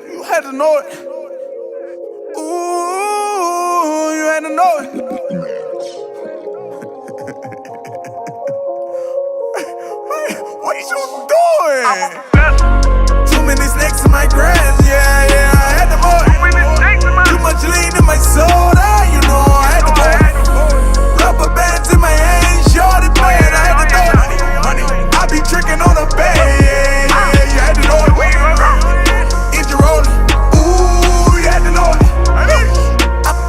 You had to know it. Ooh, you had to know it. What you doing? Too many snakes in my grass, yeah, I had to mow it. Too much lean in my soda, you know I had to go. Rubber bands in my hands, shorty playing, I had to know it. I be tricking on the bed, yeah, you had to know it. Engine rolling, ooh, you had to know it.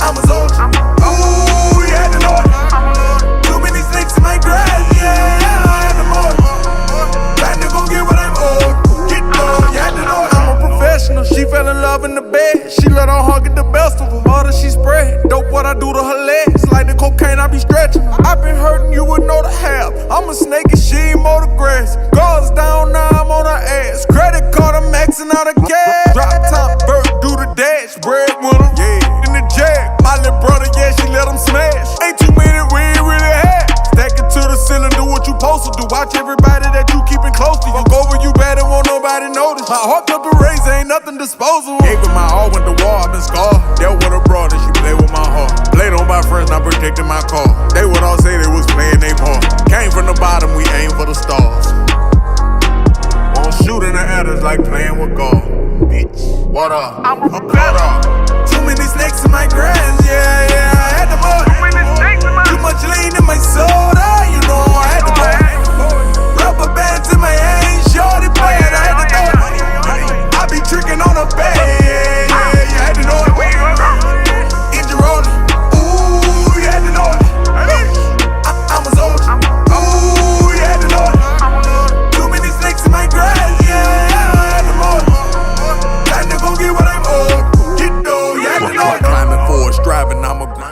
I'm a soldier, ooh, you had to know it. Too many snakes in my grass, yeah, I had to mow it. Time to go get what I'm owed. Get low, you had to know it. I'm a professional, she fell in love in the bed. She let her heart get the best of her. All that she spread, dope what I do to her legs. Like the cocaine, I be stretching. I been hurting, you would know the half. I'm a snake and she ain't mow the grass. Girls down, now I'm on her ass. Credit card, I'm maxing out a gas. Drop top, bird, do the dash. Bread with him, yeah. In the jag, my little brother, yeah, she let him smash. Ain't too many we ain't really had. Stack it to the ceiling, do what you supposed to do. Watch everybody that you keeping close to you. Fuck over you bad and won't nobody notice. My heart up the razor, ain't nothing disposable. Gave it my all, went to war, I've been scarred. Dealt with a broad and she played with my heart. Played on my friends, not protecting my car. They would all say they was playing they part. Came from the bottom, we aim for the stars. Won't shoot in the air, it's like playing with God. Bitch, what up? I'm a up. Too many snakes in my grass, yeah, I had to mow it. Too much lean in my soda, you know I had to mow it. Rubber bands in my hands, shorty playing, I had to know it. I be tricking on a bed, yeah, you had to know it. Engine rolling, ooh, you had to know it. I'm a soldier, ooh, you had to know it. Too many snakes in my grass, yeah, I had to mow it. Time to go get what I'm owed. Get though, you had to know it. Climbing forward, striving, I'm a grind.